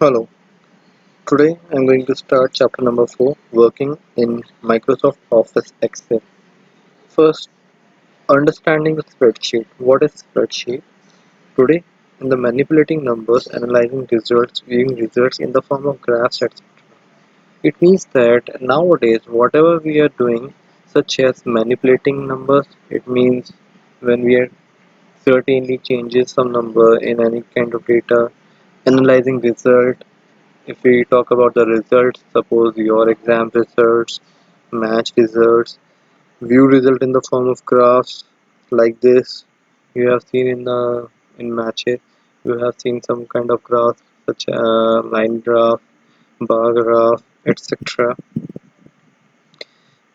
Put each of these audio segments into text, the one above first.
Hello, today I'm going to start chapter number 4 working in Microsoft Office Excel. First, understanding the spreadsheet. What is spreadsheet? Today, in the manipulating numbers, analyzing results, viewing results in the form of graphs, etc. It means that nowadays, whatever we are doing, such as manipulating numbers, it means when we are certainly changes some number in any kind of data, analyzing result. If we talk about the results, suppose your exam results, match results, view result in the form of graphs like this. You have seen in matches, you have seen some kind of graph such as line graph, bar graph, etc.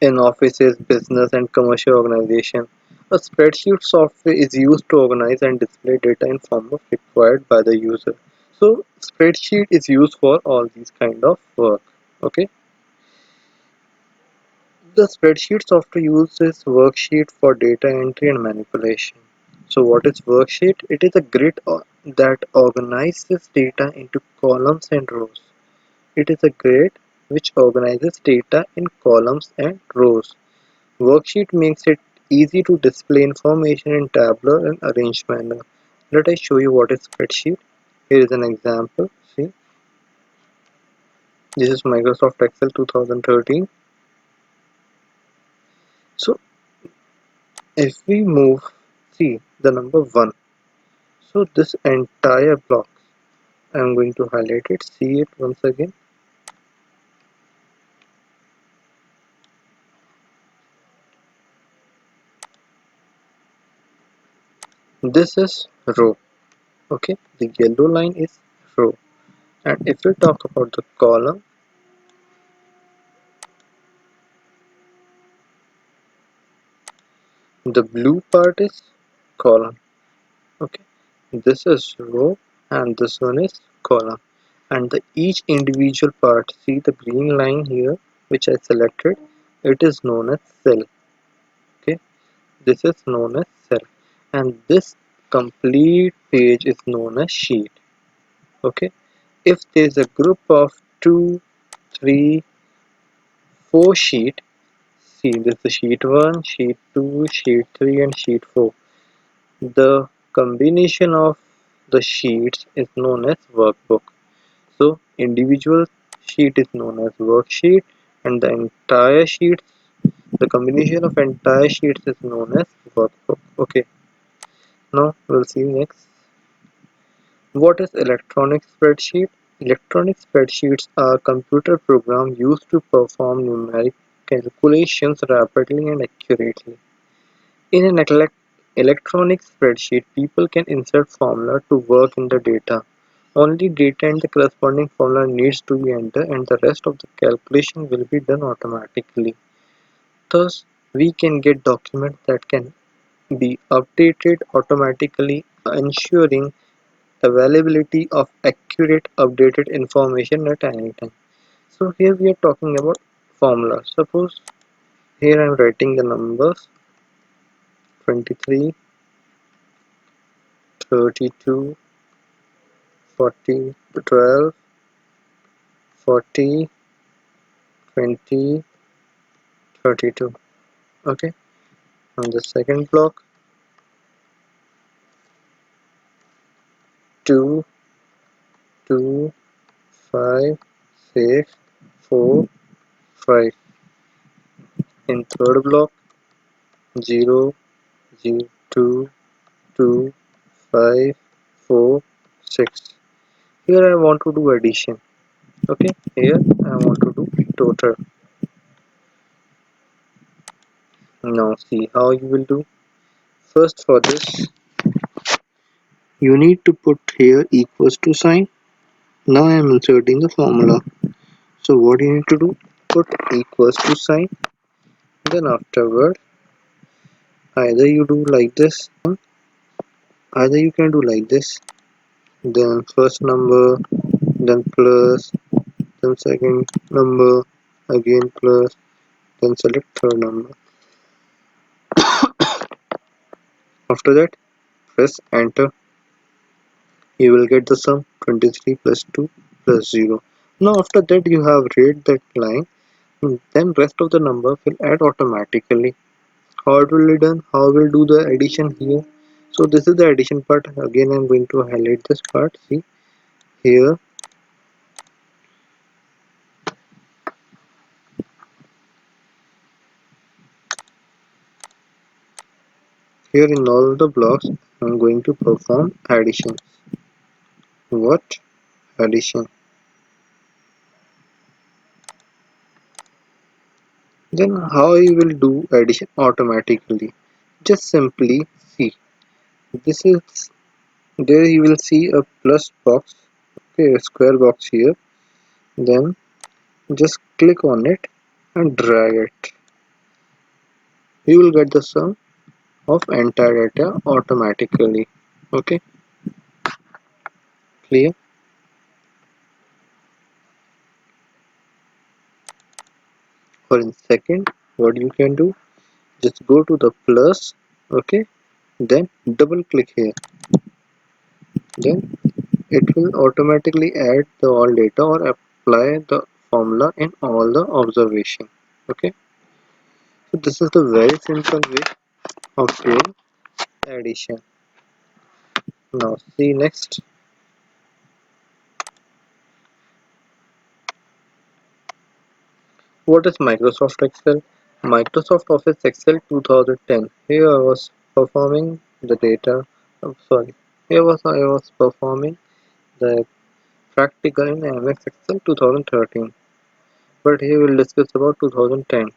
In offices, business, and commercial organization, a spreadsheet software is used to organize and display data in form of required by the user. So spreadsheet is used for all these kind of work. Okay. The spreadsheet software uses worksheet for data entry and manipulation. So what is worksheet? It is a grid that organizes data into columns and rows. It is a grid which organizes data in columns and rows. Worksheet makes it easy to display information in tabular and arranged manner. Let us show you what is spreadsheet. Here is an example. See, this is Microsoft Excel 2013. So if we move, see the number 1. So this entire block, I am going to highlight it. See it once again. This is row. Okay, the yellow line is row. And if we talk about the column, the blue part is column. Okay, this is row and this one is column. And the each individual part, see the green line here which I selected, it is known as cell. Okay, this is known as cell, and this complete page is known as sheet. Okay, if there is a group of 2, 3, 4 sheet, see this is sheet 1, sheet 2, sheet 3 and sheet 4. The combination of the sheets is known as workbook. So individual sheet is known as worksheet, and the entire sheets, the combination of entire sheets is known as workbook. Okay, now we'll see next. What is electronic spreadsheet? Electronic spreadsheets are computer programs used to perform numeric calculations rapidly and accurately. In an electronic spreadsheet, people can insert formula to work in the data. Only data and the corresponding formula needs to be entered, and the rest of the calculation will be done automatically. Thus, we can get documents that can be updated automatically, ensuring availability of accurate updated information at any time. So here we are talking about formula. Suppose here I am writing the numbers 23, 32, 40, 12, 40, 20, 32. Okay. On the second block, 2, 2, 5, 6, 4, 5. In third block, 0, 0, 2, 2, 5, 4, 6. Here I want to do addition. Okay, here I want to do total. Now see how you will do. First for this, you need to put here equals to sign. Now I am inserting the formula. So what you need to do? Put equals to sign. Then afterward, either you do like this, either you can do like this. Then first number, then plus, then second number, again plus, then select third number. After that, press enter. You will get the sum 23 plus 2. plus 0. Now after that you have read that line, then rest of the number will add automatically. How it will be done? How we'll do the addition here? So this is the addition part. Again I'm going to highlight this part. See here, here in all the blocks I'm going to perform addition. What? Addition. Then how you will do addition automatically? Just simply see. This is, there you will see a plus box, okay, a square box here. Then just click on it and drag it. You will get the sum of entire data automatically. Okay, clear? Or in second, what you can do? Just go to the plus, okay, then double click here. Then it will automatically add the all data or apply the formula in all the observation. Okay, so this is the very simple way of doing addition. Now see next. What is Microsoft Excel? Microsoft Office Excel 2010. Here I was performing the data. Oh, sorry. I was performing the practical in MS Excel 2013. But here we'll discuss about 2010.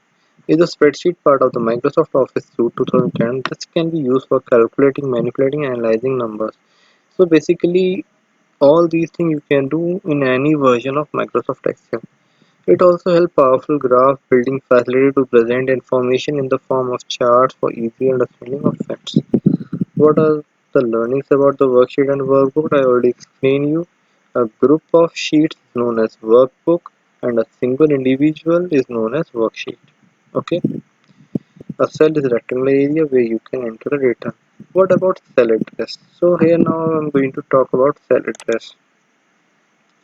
Is a spreadsheet part of the Microsoft Office suite 2010. This can be used for calculating, manipulating, and analyzing numbers. So basically, all these things you can do in any version of Microsoft Excel. It also helps powerful graph building facility to present information in the form of charts for easy understanding of facts. What are the learnings about the worksheet and workbook? I already explained you. A group of sheets is known as workbook and a single individual is known as worksheet. Okay. A cell is a rectangular area where you can enter the data. What about cell address? So here now I'm going to talk about cell address.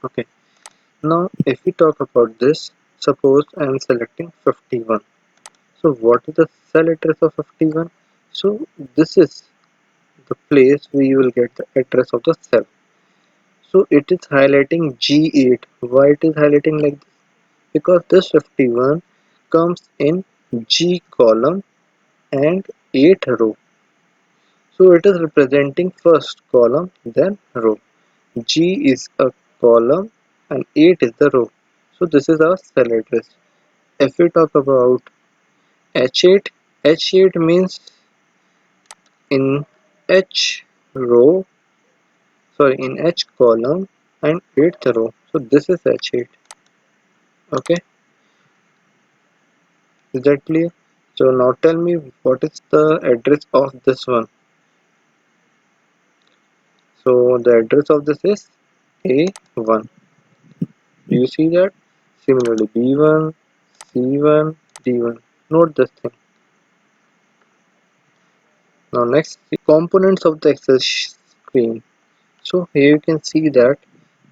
Okay. Now if we talk about this, suppose I am selecting 51. So what is the cell address of 51? So this is the place where you will get the address of the cell. So it is highlighting G8. Why it is highlighting like this? Because this 51 comes in G column and 8 row. So it is representing first column then row. G is a column and 8 is the row. So this is our cell address. If we talk about H8, H8 means in H row, sorry, in H column and 8th row. So this is H8. Okay, is that clear? So now tell me what is the address of this one. So the address of this is A1. Do you see that? Similarly B1, C1, D1. Note this thing. Now next, the components of the Excel screen. So here you can see that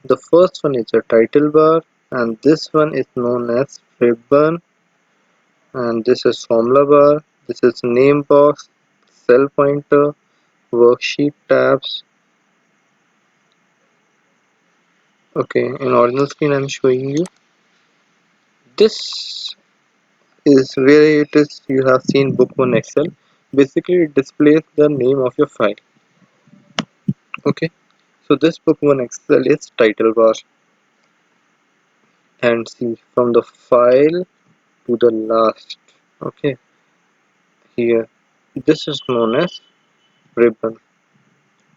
the first one is a title bar and this one is known as ribbon, and this is formula bar, this is name box, cell pointer, worksheet tabs. Okay, in original screen I'm showing you. This is where it is you have seen book 1 Excel. Basically it displays the name of your file. Okay, so this book 1 Excel is title bar, and see from the file to the last. Okay, here this is known as ribbon.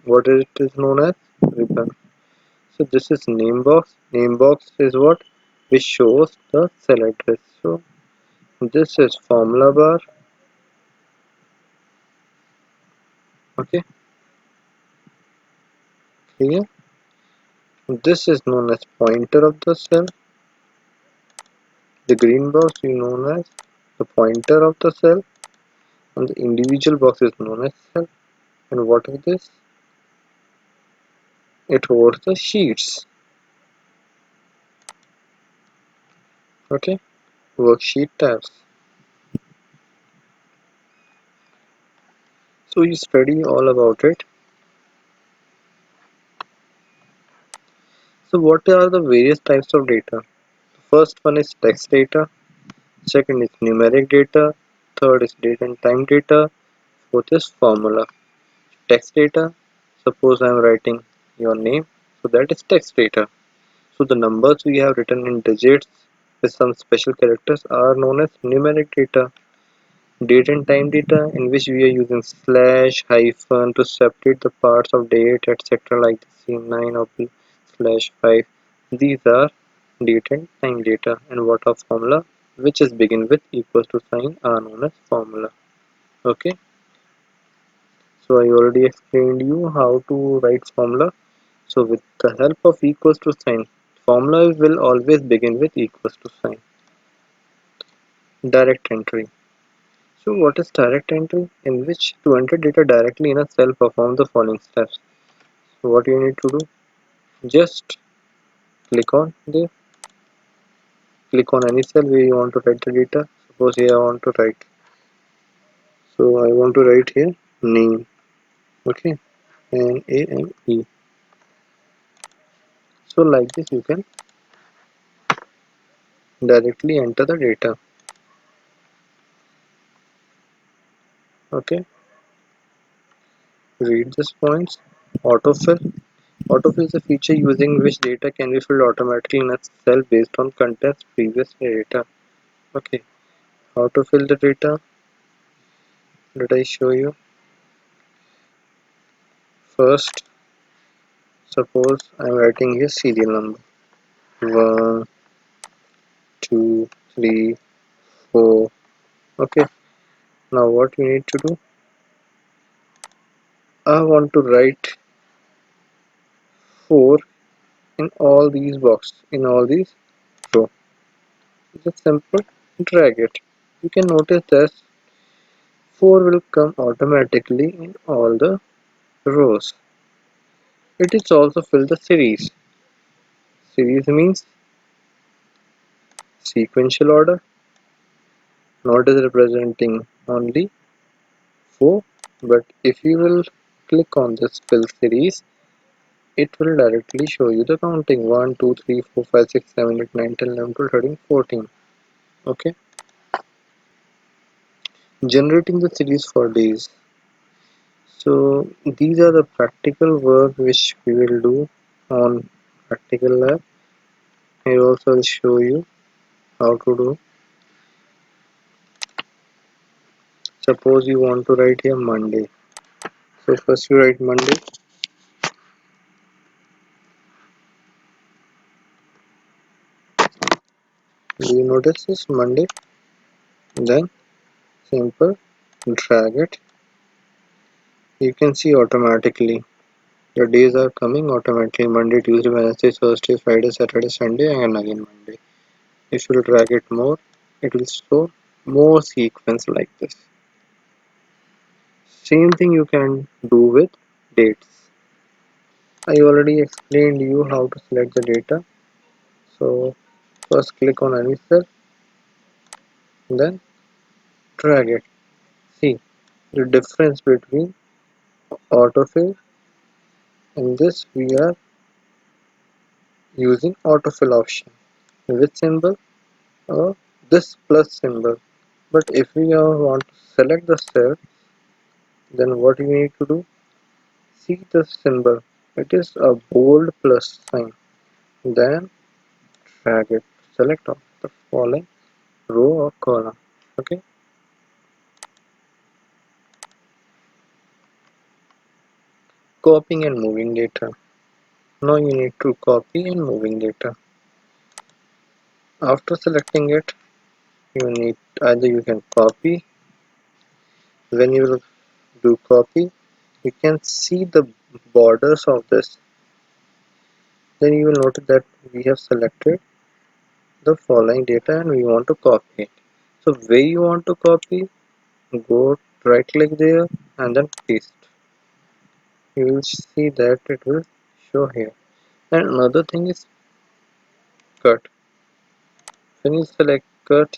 What it is known as? Ribbon. So this is name box. Name box is what? Which shows the cell address. So this is formula bar. Okay, here. This is known as pointer of the cell. The green box is known as the pointer of the cell, and the individual box is known as cell. And what is this? It holds the sheets. Okay, worksheet tabs. So you study all about it. So what are the various types of data? First one is text data, second is numeric data, third is date and time data, fourth is formula. Text data, suppose I am writing your name, so that is text data. So the numbers we have written in digits with some special characters are known as numeric data. Date and time data, in which we are using slash, hyphen to separate the parts of date, etc. like the C9 of the slash 5. These are date and time data. And what are formula, which is begin with equals to sign, are known as formula. Okay, so I already explained you how to write formula. So with the help of equals to sign, formula will always begin with equals to sign. Direct entry. So what is direct entry? In which to enter data directly in a cell, perform the following steps. So what you need to do? Just click on there, click on any cell where you want to write the data. Suppose here I want to write. So I want to write here name. Okay, NAME. So like this you can directly enter the data. Okay, read these points. Autofill. Autofill is a feature using which data can be filled automatically in a cell based on contents previous data. Okay, how to fill the data? Did I show you? First, suppose I'm writing here serial number 1, 2, 3, 4. Okay, now what you need to do? I want to write 4 in all these boxes, in all these rows. Just simple, drag it. You can notice that 4 will come automatically in all the rows. It is also fill the series. Series means sequential order, not as representing only 4, but if you will click on this fill series, it will directly show you the counting 1 2 3 4 5 6 7 8 9 10 11 12 13 14. Okay, generating the series for days. So these are the practical work which we will do on practical lab. I also will show you how to do. Suppose you want to write here Monday. So first you write Monday. Do you notice this Monday? Then simple, drag it. You can see automatically the days are coming automatically: Monday, Tuesday, Wednesday, Thursday, Friday, Saturday, Sunday, and again Monday. If you drag it more, it will show more sequence like this. Same thing you can do with dates. I already explained you how to select the data. So first click on any cell, then drag it. See the difference between autofill. In this we are using autofill option with symbol or this plus symbol. But if we want to select the cell, then what we need to do? See the symbol. It is a bold plus sign. Then drag it. Select all the following row or column. Okay. Copying and moving data. Now you need to copy and moving data. After selecting it, you need either you can copy. When you will do copy, you can see the borders of this. Then you will notice that we have selected the following data and we want to copy it. So where you want to copy, go right click there and then paste. You will see that it will show here. And another thing is cut. When you select cut,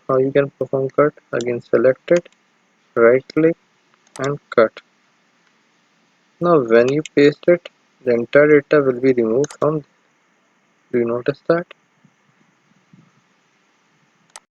how you can perform cut? Again select it, right click and cut. Now when you paste it, the entire data will be removed from. Do you notice that?